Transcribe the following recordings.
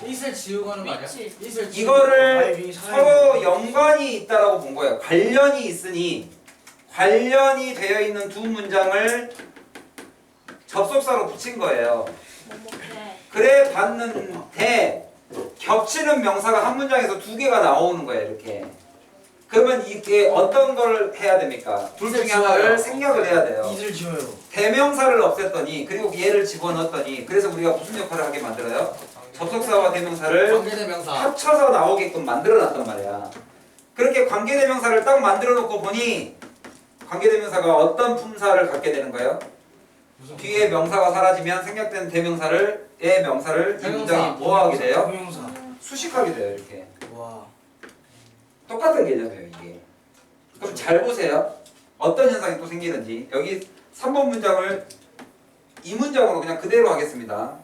it을 지우고 하는 거 아니야? 위치. it을 지우고 이거를 서로 연관이 있다라고 본 거예요. 관련이 있으니 관련이 되어 있는 두 문장을 접속사로 붙인 거예요. 네. 그래 봤는데 겹치는 명사가 한 문장에서 두 개가 나오는 거예요. 이렇게. 그러면 이게 어떤 걸 해야 됩니까? 둘 중에 하나를 생략을 해야 돼요. it을 지워요. 대명사를 없앴더니 그리고 얘를 집어넣었더니 그래서 우리가 무슨 역할을 하게 만들어요? 접속사와 대명사를 관계대명사. 합쳐서 나오게끔 만들어놨단 말이야. 그렇게 관계대명사를 딱 만들어놓고 보니 관계대명사가 어떤 품사를 갖게 되는 거예요? 뒤에 명사가 사라지면 생략된 대명사를 명사를 이 문장이 뭐하게 돼요? 동명사. 수식하게 돼요. 이렇게 와. 똑같은 개념이에요. 이게. 그럼 잘 보세요. 어떤 현상이 또 생기는지. 여기 3번 문장을 이 문장으로 그냥 그대로 하겠습니다.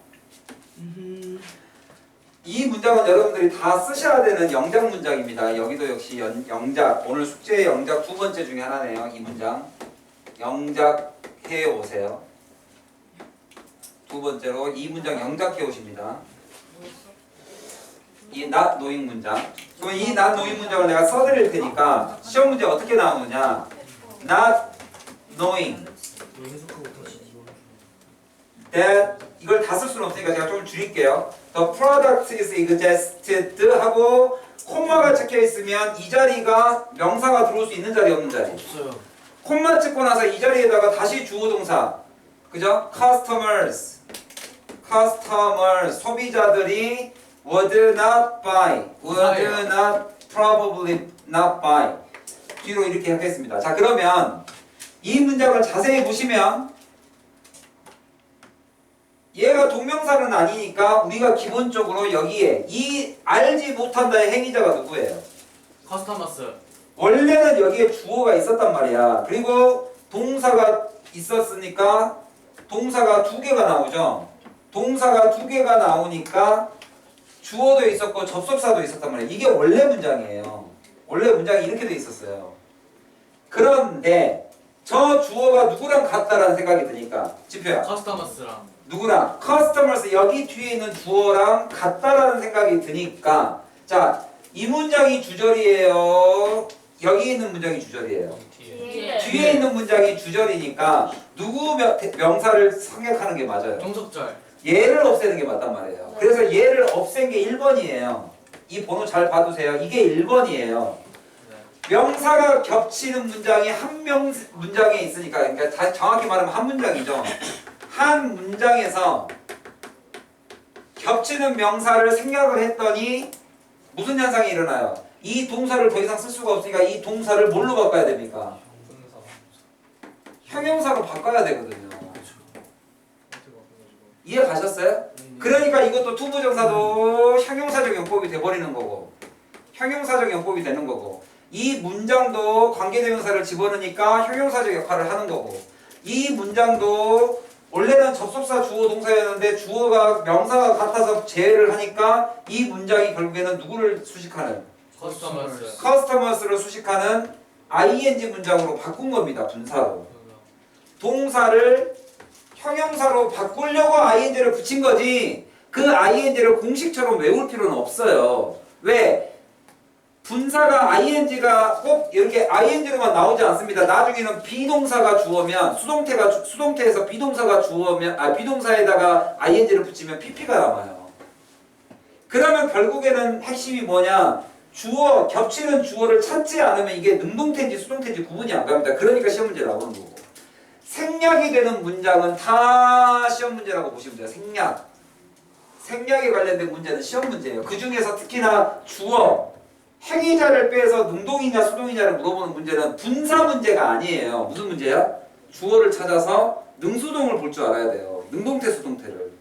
이 문장은 여러분들이 다 쓰셔야 되는 영작 문장입니다. 여기도 역시 영작. 오늘 숙제 영작 두 번째 중에 하나네요. 이 문장. 영작 해 오세요. 두 번째로 이 문장 영작해 오십니다. 이 not knowing 문장. 그럼 이 not knowing 문장을 내가 써드릴 테니까 시험 문제 어떻게 나오느냐? not knowing that 이걸 다 쓸 수는 없으니까 제가 좀 줄일게요. The product is existed 하고 콤마가 찍혀 있으면 이 자리가 명사가 들어올 수 있는 자리 없는 자리. 없어요. 콤마 찍고 나서 이 자리에다가 다시 주어 동사. 그죠? customers 소비자들이 would not buy would not probably not buy 뒤로 이렇게 하겠습니다. 자 그러면 이 문장을 자세히 보시면 얘가 동명사는 아니니까 우리가 기본적으로 여기에 이 알지 못한다의 행위자가 누구예요? 커스터머스. 원래는 여기에 주어가 있었단 말이야. 그리고 동사가 있었으니까 동사가 두 개가 나오죠. 동사가 두 개가 나오니까 주어도 있었고 접속사도 있었단 말이에요. 이게 원래 문장이에요. 원래 문장이 이렇게 돼 있었어요. 그런데 저 주어가 누구랑 같다라는 생각이 드니까 지표야. 커스터머스랑. 누구랑? customers 여기 뒤에 있는 주어랑 같다라는 생각이 드니까 자, 이 문장이 주절이에요. 여기 있는 문장이 주절이에요. 뒤에. 뒤에 있는 문장이 주절이니까 누구 명사를 생략하는 게 맞아요. 종속절. 얘를 없애는 게 맞단 말이에요. 그래서 얘를 없앤 게 1번이에요. 이 번호 잘 봐두세요. 이게 1번이에요. 명사가 겹치는 문장이 한 문장에 있으니까 그러니까 다 정확히 말하면 한 문장이죠. 한 문장에서 겹치는 명사를 생략을 했더니 무슨 현상이 일어나요? 이 동사를 더 이상 쓸 수가 없으니까 이 동사를 뭘로 바꿔야 됩니까? 형용사로 바꿔야 되거든요. 이해 가셨어요? 그러니까 이것도 투부정사도 형용사적 용법이 돼버리는 거고 형용사적 용법이 되는 거고 이 문장도 관계대명사를 집어넣으니까 형용사적 역할을 하는 거고 이 문장도 원래는 접속사 주어 동사였는데 주어가 명사가 같아서 제외를 하니까 이 문장이 결국에는 누구를 수식하는 커스터머스. 커스터머스를 수식하는 ing 문장으로 바꾼 겁니다. 분사로 동사를 형용사로 바꾸려고 ing를 붙인 거지 그 ing를 공식처럼 외울 필요는 없어요. 왜? 분사가 ing가 꼭 이렇게 ing로만 나오지 않습니다. 나중에는 비동사가 주어면 수동태에서 비동사가 주어면 비동사에다가 ing를 붙이면 pp가 남아요. 그러면 결국에는 핵심이 뭐냐? 주어 겹치는 주어를 찾지 않으면 이게 능동태인지 수동태인지 구분이 안 갑니다. 그러니까 시험 문제 나오는 거고. 생략이 되는 문장은 다 시험 문제라고 보시면 돼요. 생략에 관련된 문제는 시험 문제예요. 그 중에서 특히나 주어 행위자를 빼서 능동이냐 수동이냐를 물어보는 문제는 분사 문제가 아니에요. 무슨 문제야? 주어를 찾아서 능수동을 볼 줄 알아야 돼요. 능동태 수동태를.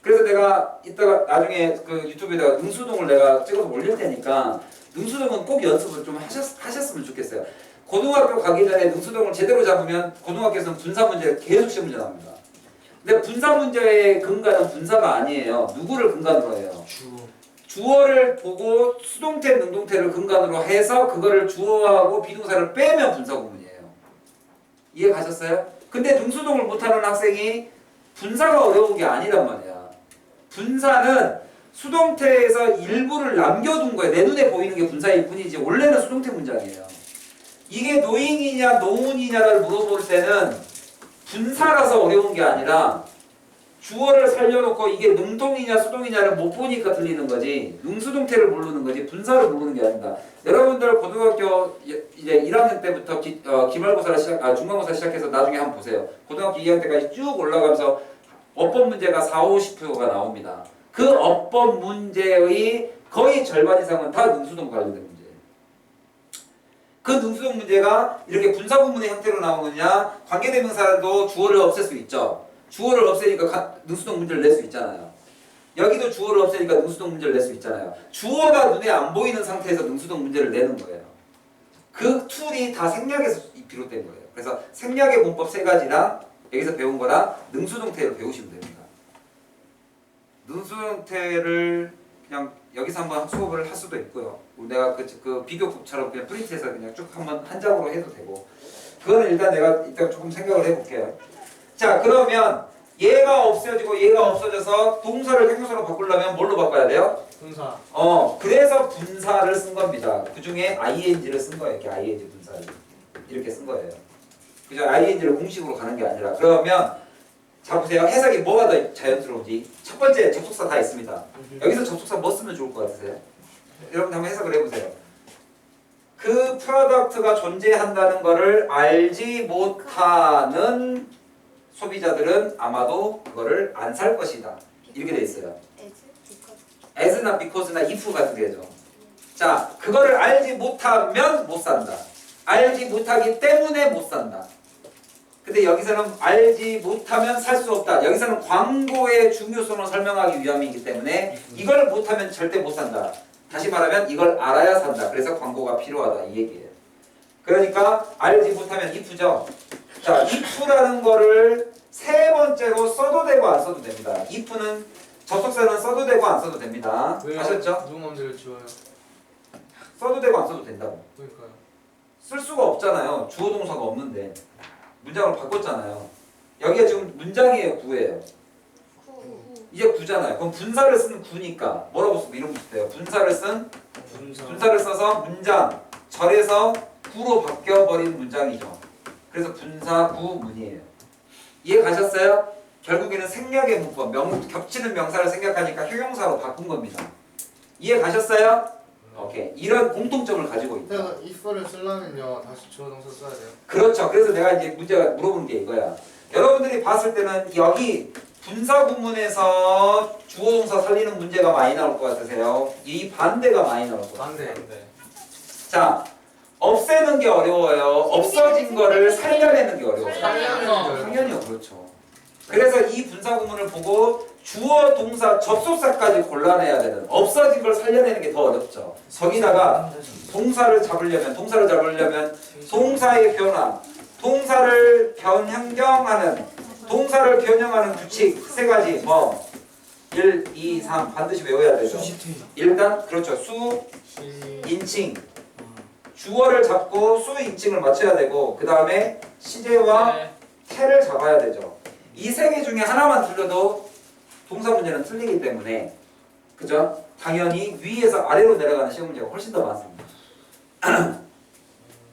그래서 내가 이따가 나중에 그 유튜브에다가 능수동을 내가 찍어서 올릴 테니까 능수동은 꼭 연습을 좀 하셨으면 좋겠어요. 고등학교 가기 전에 능수동을 제대로 잡으면 고등학교에서는 분사 문제 계속 시험 문제 나옵니다. 근데 분사 문제의 근간은 분사가 아니에요. 누구를 근간으로 해요? 주어를 보고 수동태, 능동태를 근간으로 해서 그거를 주어하고 비동사를 빼면 분사 구문이에요. 이해 가셨어요? 근데 능수동을 못하는 학생이 분사가 어려운 게 아니란 말이야. 분사는 수동태에서 일부를 남겨둔 거예요. 내 눈에 보이는 게 분사일 뿐이지 원래는 수동태 문장이에요. 이게 노잉이냐 노운이냐를 물어볼 때는 분사라서 어려운 게 아니라 주어를 살려놓고 이게 능동이냐 수동이냐를 못 보니까 들리는 거지 능수동태를 모르는 거지 분사를 모르는 게 아니다. 여러분들 고등학교 이제 1학년 때부터 기말고사를 중간고사 시작해서 나중에 한번 보세요. 고등학교 2학년 때까지 쭉 올라가면서 어법 문제가 40~50%가 나옵니다. 그 어법 문제의 거의 절반 이상은 다 능수동 관련된 문제예요. 그 능수동 문제가 이렇게 분사구문의 형태로 나오느냐 관계대명사도 주어를 없앨 수 있죠. 주어를 없애니까 능수동 문제를 낼 수 있잖아요. 여기도 주어를 없애니까 능수동 문제를 낼 수 있잖아요. 주어가 눈에 안 보이는 상태에서 능수동 문제를 내는 거예요. 그 툴이 다 생략에서 비롯된 거예요. 그래서 생략의 문법 3가지랑 여기서 배운 거랑 능수동태를 배우시면 됩니다. 능수동태를 그냥 여기서 한번 수업을 할 수도 있고요. 내가 그 비교급처럼 그냥 프린트해서 그냥 쭉 한번 한 장으로 해도 되고. 그거는 일단 내가 이따 조금 생각을 해볼게요. 자, 그러면 얘가 없어지고 얘가 없어져서 동사를 형용사로 바꾸려면 뭘로 바꿔야 돼요? 분사. 그래서 분사를 쓴 겁니다. 그 중에 ing를 쓴 거예요. 이렇게 ing 분사를 이렇게 쓴 거예요. 그죠? ing를 공식으로 가는 게 아니라. 그러면 자 보세요. 해석이 뭐가 더 자연스러운지. 첫 번째 접속사 다 있습니다. 여기서 접속사 뭐 쓰면 좋을 것 같으세요? 여러분 한번 해석을 해보세요. 그 프로덕트가 존재한다는 것을 알지 못하는 소비자들은 아마도 그거를 안 살 것이다. 이렇게 돼 있어요. as나 because나 if 같은 게죠. 자, 그거를 알지 못하면 못 산다. 알지 못하기 때문에 못 산다. 근데 여기서는 알지 못하면 살 수 없다. 여기서는 광고의 중요성을 설명하기 위함이기 때문에 이걸 못하면 절대 못 산다. 다시 말하면 이걸 알아야 산다. 그래서 광고가 필요하다 이 얘기예요. 그러니까 알지 못하면 if죠. 자, if라는 거를 3번째로 써도 되고 안 써도 됩니다. if는 접속사는 써도 되고 안 써도 됩니다. 왜요? 아셨죠? 누구 맘대로 지워요? 써도 되고 안 써도 된다고. 그러니까요. 쓸 수가 없잖아요. 주어 동사가 없는데. 문장을 바꿨잖아요. 여기가 지금 문장이에요, 구예요. 이제 구잖아요. 그럼 분사를 쓰는 구니까 뭐라고 쓰고 이런 거 돼요. 분사를 써서 문장 절에서 구로 바뀌어 버린 문장이죠. 그래서 분사 구문이에요. 이해 가셨어요? 결국에는 생략의 문법, 겹치는 명사를 생략하니까 형용사로 바꾼 겁니다. 이해 가셨어요? 오케이. 이런 공통점을 가지고 있다. 내가 if를 쓰려면요 다시 주어 동사 써야 돼요? 그렇죠. 그래서 내가 이제 문제가 물어보는 게 이거야. 여러분들이 봤을 때는 여기 분사 구문에서 주어 동사 살리는 문제가 많이 나올 것 같으세요? 이 반대가 많이 나올 것 같아요. 반대. 자, 없애는 게 어려워요. 없어진 거를 살려내는 게 어려워요. 살려내는 게 당연히 그렇죠. 그래서 이 분사 구문을 보고 주어, 동사, 접속사까지 골라내야 되는 없어진 걸 살려내는 게 더 어렵죠. 거기다가 동사를 잡으려면 동사의 변화, 동사를 변형하는 규칙 3가지 1, 2, 3 반드시 외워야 되죠. 일단 그렇죠. 수, 인칭 주어를 잡고 수, 인칭을 맞춰야 되고 그 다음에 시제와 태를 잡아야 되죠. 이 3개 중에 하나만 틀려도 동사 문제는 틀리기 때문에 그죠? 당연히 위에서 아래로 내려가는 시험 문제가 훨씬 더 많습니다.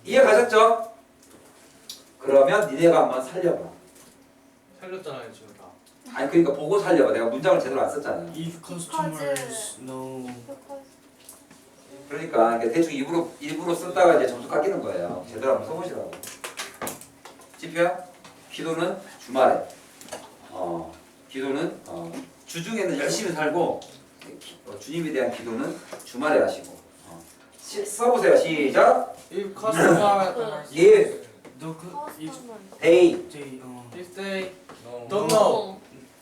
이해 가셨죠? 그러면 니네가 한번 살려봐. 살렸잖아요 지금 다. 아니 그러니까 보고 살려봐. 내가 문장을 제대로 안 썼잖아요. If customers know. 그러니까 대충 일부러 썼다가 이제 점수 깎이는 거예요. 제대로 한번 써보시라고. 지표야? 기도는 주말에. 기도는 주중에는 열심히 살고 주님에 대한 기도는 주말에 하시고. 써보세요. 시작. If customer If No, if they they if they don't know.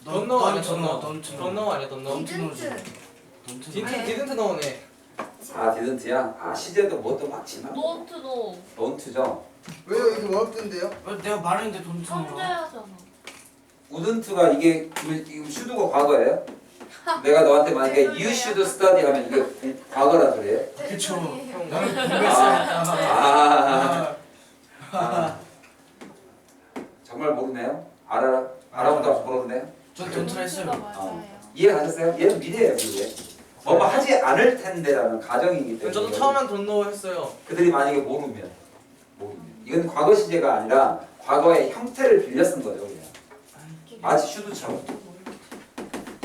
don't know 아니야 don't know. don't don't know 아니야 don't know. didn't 나오네. didn't야? 시제도 뭣도 막 지나? Don't know. don't죠? 왜요 이게 뭐였던데요? 내가 말했는데 don't know. 천재하잖아. wouldn't가 이게 should가 과거예요? 내가 너한테 만약에 you should study 하면 이게 과거란 소리예요? 그쵸. 형. 나는 공부했으니까. 정말 모르네요? 알아보다 모르네요? 전 don't 했어요. 맞아요. 이해가셨어요? 얘는 미래예요, 미래. 뭐뭐 하지 않을 텐데라는 가정이기 때문에. 저도 처음엔 don't know 했어요. 그들이 만약에 모르면 이건 과거 시제가 아니라 과거의 형태를 빌려 쓴 거예요, 그냥. 마치 슈드처럼.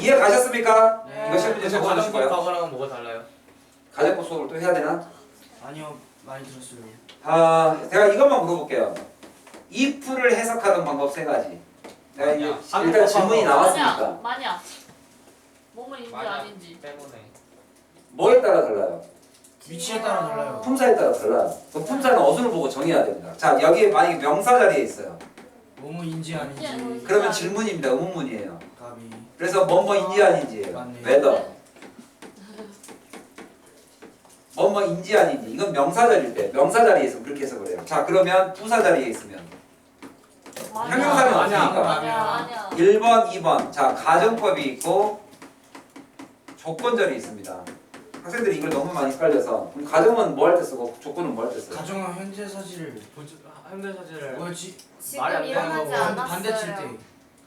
이해 가셨습니까? 네. 이거 실문제 근데 적어주실 가정법 거예요? 과거랑은 뭐가 달라요? 가정법 수업을 또 해야 되나? 아니요 많이 들었어요. 제가 이것만 물어볼게요. if를 해석하는 방법 세 가지. 내가 이제 아니야. 일단 질문이 방법. 나왔으니까 마냐. 몸은 인지 마냐. 아닌지. 때문에. 뭐에 따라 달라요? 위치에 따라 달라요. 품사에 따라 달라요. 그 품사는 어순을 보고 정해야 됩니다. 자, 여기에 만약에 명사 자리에 있어요. 뭐뭐인지 아닌지. 그러면 질문입니다. 의문문이에요. 가비. 그래서 뭐뭐인지 아닌지예요. 맞네. whether. 뭐뭐인지 아닌지. 이건 명사 자리일 때. 명사 자리에 있으면 그렇게 해서 그래요. 자, 그러면 부사 자리에 있으면 형용사는 아니야. 없으니까. 아니야. 1번, 2번. 자, 가정법이 있고 조건절이 있습니다. 학생들이 이걸 너무 많이 헷갈려서 그럼 가정은 뭐 할 때 쓰고 조건은 뭐 할 때 써요? 가정은 현재 사실을 현대 사진을 뭐였지? 말이 안 지금 되는 일어나지 거고. 않았어요. 반대 칠 때.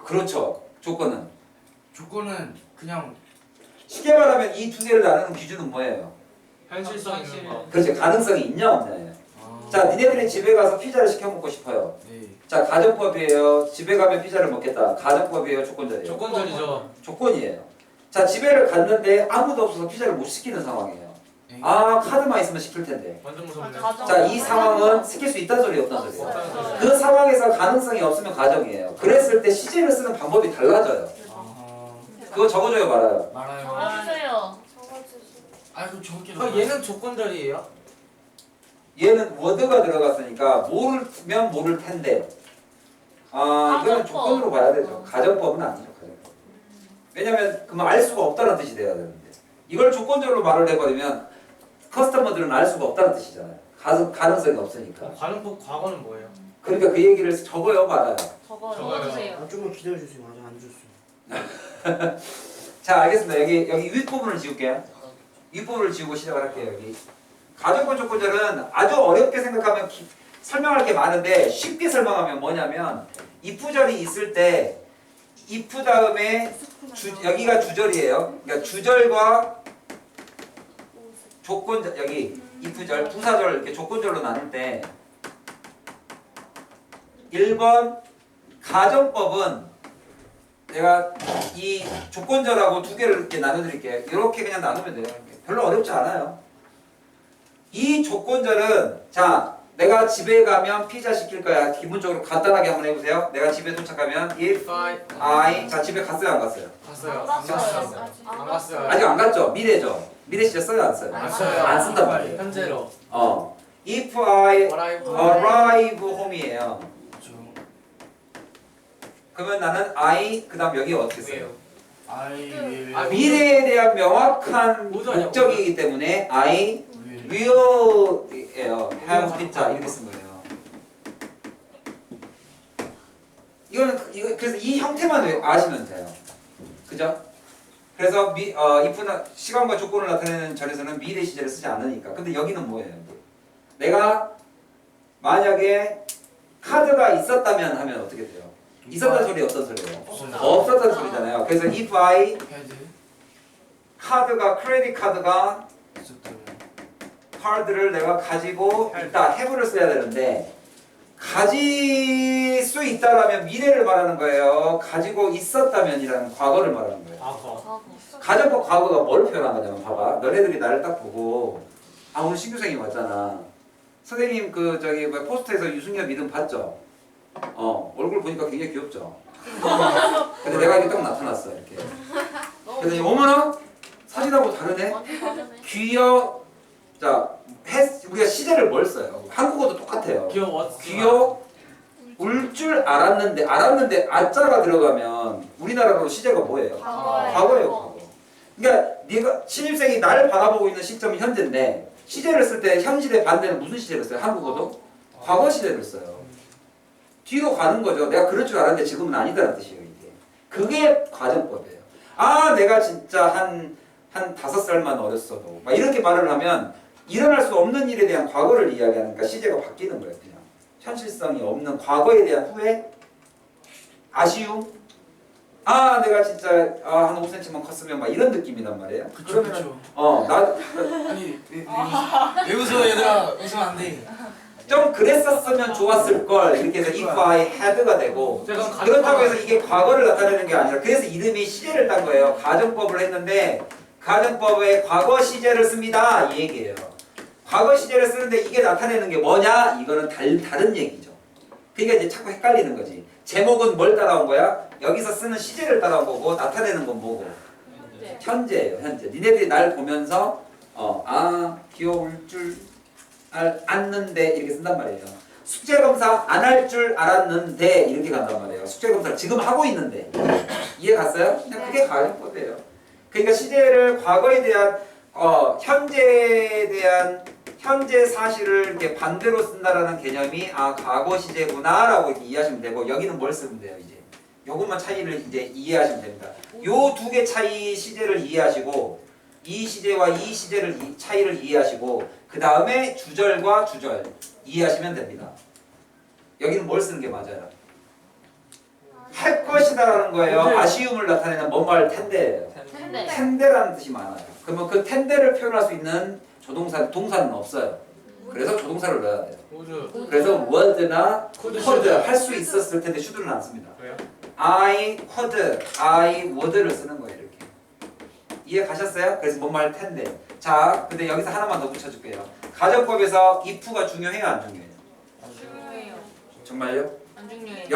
그렇죠. 조건은 조건은 그냥 쉽게 말하면 이 두 개를 나누는 기준은 뭐예요? 현실성 있는 거. 그렇지. 가능성이 있냐 없냐예요. 아, 자, 니네들이 집에 가서 피자를 시켜 먹고 싶어요. 네. 자, 가정법이에요. 집에 가면 피자를 먹겠다. 가정법이에요. 조건절이에요. 조건절이죠. 조건이에요. 자, 집에를 갔는데 아무도 없어서 피자를 못 시키는 상황이에요. 네. 아, 카드만 있으면 시킬 텐데. 완전 무섭네. 가정. 자, 이 상황은 시킬 수 있다는 소리 없다는 소리예요. 없어요. 그 상황에서 가능성이 없으면 가정이에요. 그랬을 때 시제를 쓰는 방법이 달라져요. 아하. 그거 적어줘요, 말아요. 말아요. 적어주세요. 아, 그럼 적게 그럼 얘는 조건절이에요? 얘는 워드가 들어갔으니까 모르면 모를 텐데. 아, 이거는 가정법. 조건으로 봐야 되죠. 가정법은 아니죠, 가정법. 왜냐면 그러면 알 수가 없다는 뜻이 돼야 되는데. 이걸 조건절로 말을 해버리면 커스터머들은 알 수가 없다는 뜻이잖아요. 가능성이 없으니까. 가정법 과거는 뭐예요? 그러니까 그 얘기를 적어요, 말아요. 적어주세요. 아, 좀만 기다려주세요. 아직 안 줬어요. 자, 알겠습니다. 여기 윗부분을 지울게요. 윗부분을 지우고 시작을 할게요. 여기 가정법 조건절은 아주 어렵게 생각하면 설명할 게 많은데 쉽게 설명하면 뭐냐면 if절이 있을 때 if 다음에 여기가 주절이에요. 그러니까 주절과 조건절 여기 if절, 부사절 이렇게 조건절로 나눌 때 1번 가정법은 제가 이 조건절하고 두 개를 이렇게 나눠드릴게요. 이렇게 그냥 나누면 돼요. 별로 어렵지 않아요. 이 조건절은 자 내가 집에 가면 피자 시킬 거야. 기본적으로 간단하게 한번 해보세요. 내가 집에 도착하면 if I 자 집에 갔어요 안 갔어요? 갔어요. 안 갔어요. 안 갔어요. 아직 안 갔죠? 미래죠. 미래 시제 써요 안 써요? 안 써요. 안 쓴단 말이에요. 현재로. If I arrive. arrive home이에요. 그렇죠. 그러면 나는 I 그다음 여기 어떻게 써요? 왜요? I will. 아, 미래에 대한 명확한 모두 아니야, 목적이기 때문에 I will. will이에요. have pizza 이렇게 쓴 거예요. 이거 그래서 이 형태만 아시면 돼요. 그죠? 그래서 if나 시간과 조건을 나타내는 절에서는 미래 시제를 쓰지 않으니까. 근데 여기는 뭐예요? 내가 만약에 카드가 있었다면 하면 어떻게 돼요? 있었다는 소리 어떤 소리예요? 없어요. 없었다는 소리잖아요. 그래서 if I 헤드 카드가 크레딧 카드가 있었다면. 카드를 내가 가지고 있다. have를 써야 되는데 가질 수 있다라면 미래를 말하는 거예요. 가지고 있었다면이라는 과거를 말하는 거예요. 과거. 가정법 과거가 뭘 표현한 거냐면 봐봐. 너네들이 나를 딱 보고 아 오늘 신규생이 왔잖아. 선생님 그 저기 뭐 포스터에서 유승엽 이름 봤죠? 얼굴 보니까 굉장히 귀엽죠? 근데 내가 이렇게 딱 나타났어 이렇게. 그랬더니 어머나 사진하고 다르네? 완전 다르네. 귀여 자 우리가 시제를 뭘 써요? 한국어도 똑같아요. 귀여 울 줄 알았는데 아자가 들어가면 우리나라로 시제가 뭐예요? 과거예요. 과거예요. 과거. 그러니까 네가 신입생이 나를 바라보고 있는 시점이 현재인데 시제를 쓸 때 현실의 반대는 무슨 시제를 써요? 한국어도 과거 시제를 써요. 뒤로 가는 거죠. 내가 그럴 줄 알았는데 지금은 아니다라는 뜻이에요. 이게. 그게 가정법이에요. 아 내가 진짜 한 5살만 어렸어도 막 이렇게 말을 하면 일어날 수 없는 일에 대한 과거를 이야기하니까 시제가 바뀌는 거예요. 그냥 현실성이 없는 과거에 대한 후회, 아쉬움 아 내가 진짜 한 5cm만 컸으면 막 이런 느낌이란 말이에요. 그쵸 그러면은 그쵸. 나 아니 왜 웃어 얘들아 웃으면 안 돼. 좀 그랬었으면 좋았을 걸 이렇게 해서 if I had가 되고 그렇다고 해서 이게 과거를 나타내는 게 아니라 그래서 이름이 시제를 딴 거예요. 가정법을 했는데 가정법에 과거 시제를 씁니다 이 얘기예요. 과거 시제를 쓰는데 이게 나타내는 게 뭐냐? 이거는 다른 얘기죠. 그러니까 이제 자꾸 헷갈리는 거지. 제목은 뭘 따라온 거야? 여기서 쓰는 시제를 따라온 거고 나타내는 건 뭐고? 현재예요. 현재. 니네들이 날 보면서 귀여울 줄 알았는데 이렇게 쓴단 말이에요. 숙제검사 안 할 줄 알았는데 이렇게 간단 말이에요. 숙제검사를 지금 하고 있는데 이해 갔어요? 그냥 그게 가정법이에요. 그러니까 시제를 과거에 대한 현재에 대한 현재 사실을 이렇게 반대로 쓴다라는 개념이 과거 시제구나라고 이렇게 이해하시면 되고 여기는 뭘 쓰면 돼요 이제. 요것만 차이를 이제 이해하시면 됩니다. 요 두 개 차이 시제를 이해하시고 이 시제와 이 시제를 차이를 이해하시고 그 다음에 주절과 주절 이해하시면 됩니다. 여기는 뭘 쓰는 게 맞아요? 할 것이다라는 거예요. 아쉬움을 나타내는 뭔말 텐데예요. 텐데. 텐데라는 뜻이 많아요. 그러면 그 텐데를 표현할 수 있는 동사는 없어요. 그래서 조동사를 넣어야 돼요. 우주. 그래서 would나 could, could 할 수 있었을 텐데 should는 안 씁니다. 왜요? I could, I would를 쓰는 거예요. 이렇게. 이해 가셨어요? 그래서 뭔말 텐데. 자, 근데 여기서 하나만 더 붙여줄게요. 가정법에서 if가 중요해요, 안 중요해요? 중요해요. 정말요? 안 중요해요.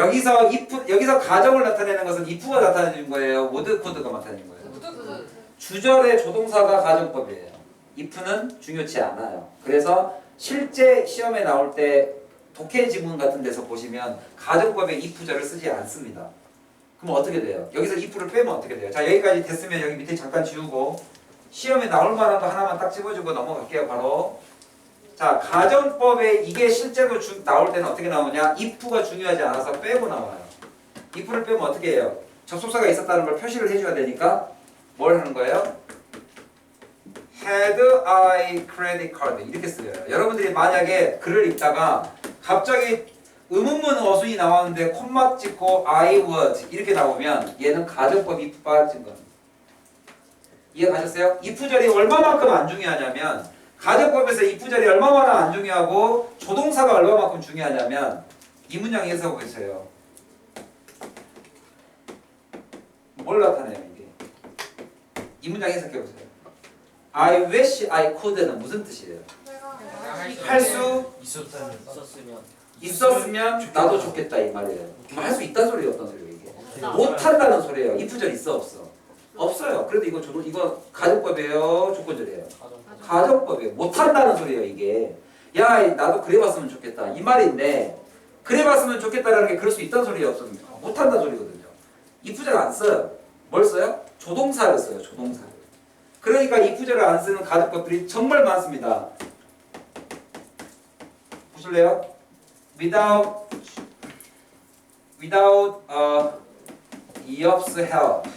여기서 가정을 나타내는 것은 if가 나타내는 거예요. would, could가 나타내는 거예요. 주절의 조동사가 가정법이에요. if는 중요치 않아요. 그래서 실제 시험에 나올 때 독해 지문 같은 데서 보시면 가정법에 if절을 쓰지 않습니다. 그럼 어떻게 돼요? 여기서 if를 빼면 어떻게 돼요? 자, 여기까지 됐으면 여기 밑에 잠깐 지우고 시험에 나올 만한 거 하나만 딱 집어주고 넘어갈게요. 바로 자, 가정법에 이게 실제로 나올 때는 어떻게 나오냐? if가 중요하지 않아서 빼고 나와요. if를 빼면 어떻게 해요? 접속사가 있었다는 걸 표시를 해줘야 되니까 뭘 하는 거예요? Had I credit card 이렇게 쓰여요. 여러분들이 만약에 글을 읽다가 갑자기 의문문 어순이 나왔는데 콤마 찍고 I was 이렇게 나오면 얘는 가정법 if 빠진 겁니다. 이해 가셨어요? if절이 얼마만큼 안 중요하냐면 가정법에서 if절이 얼마나 안 중요하고 조동사가 얼마만큼 중요하냐면 이 문장 해석해 보세요. 뭘 나타내요 이게? 이 문장 해석해 보세요. I wish I could는 무슨 뜻이에요? 할 수 있었으면 나도 좋겠다 이 말이에요. 할 수 있다는 소리예요, 어떤 소리예요 이게? 못한다는 소리예요. if절 있어 없어? 없어요. 그래도 이거 가정법이에요, 조건절이에요? 가정법이에요. 못한다는 소리예요 이게. 야 나도 그래봤으면 좋겠다 이 말인데 그래봤으면 좋겠다라는 게 그럴 수 있다는 소리예요, 없습니까? 못한다는 소리거든요. if절 안 써요. 뭘 써요? 조동사를 써요. 조동사를. 그러니까 if절을 안 쓰는 가정법들이 정말 많습니다. 보실래요? Without Eop's help,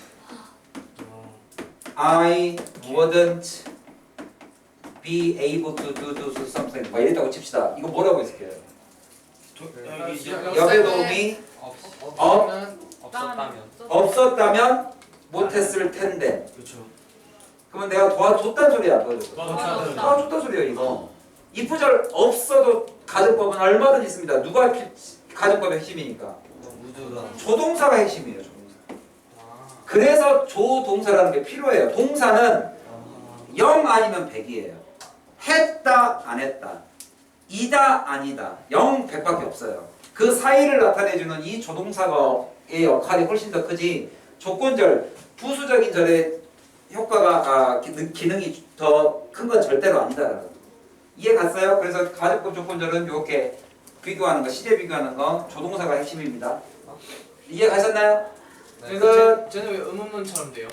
I wouldn't be able to do something. 막 이랬다고 칩시다. 이거 뭐라고 했을게요? 여배 도움이 없었다면 못했을 텐데. 그렇죠. 그러면 내가 도와줬단 소리야, 안 도와줬어? 도와줬다. 도와줬단 소리야 이거. if절 없어도 가정법은 얼마든지 있습니다. 누가 가정법의 핵심이니까? 조동사가 핵심이에요. 조동사. 그래서 조동사라는 게 필요해요. 동사는 0 아니면 100이에요. 했다 안 했다. 이다 아니다. 0, 100밖에 없어요. 그 사이를 나타내주는 이 조동사의 역할이 훨씬 더 크지 조건절, 부수적인 절의 효과가 기능이 더 큰 건 절대로 아니다. 이해 갔어요? 그래서 가정법 조건절은 이렇게 비교하는 거, 시제 비교하는 거 조동사가 핵심입니다. 이해 가셨나요? 네. 쟤는 왜 의문문처럼 돼요?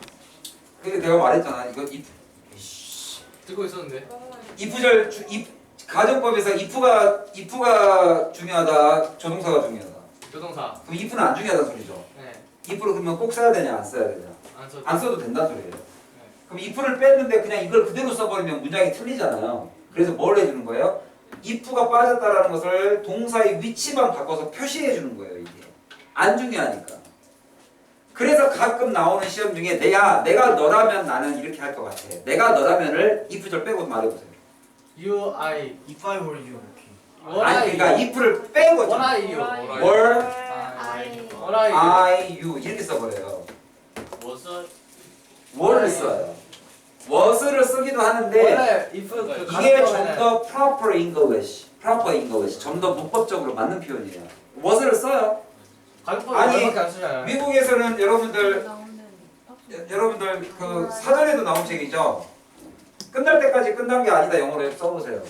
그게 내가 말했잖아. 이거 듣고 있었는데. if절 가정법에서 if가 중요하다, 조동사가 중요하다. 조동사. 그럼 if는 안 중요하다는 소리죠. 네. if를 그러면 꼭 써야 되냐, 안 써야 되냐? 안 써도. 안 써도 된다는 소리예요. 그럼 if를 뺐는데 그냥 이걸 그대로 써버리면 문장이 틀리잖아요. 그래서 뭘 해주는 거예요? if가 빠졌다라는 것을 동사의 위치만 바꿔서 표시해 주는 거예요. 이게 안 중요하니까. 그래서 가끔 나오는 시험 중에 내가 너라면 나는 이렇게 할 것 같아. 내가 너라면을 if절 빼고 말해보세요. You I If I were you. What 아니 I 그러니까 if를 빼고 What are you? were I What are you? I you 이렇게 써버려요. was were를 써요. was를 쓰기도 하는데 원래 if 이게 좀 더 proper English 좀 더 문법적으로 맞는 표현이에요. was를 써요. 가격보다 아니, 얼마밖에 안 쓰잖아요. 미국에서는 여러분들 나오는 그 사전에도 나온 책이죠. 끝날 때까지 끝난 게 아니다 영어로 써보세요.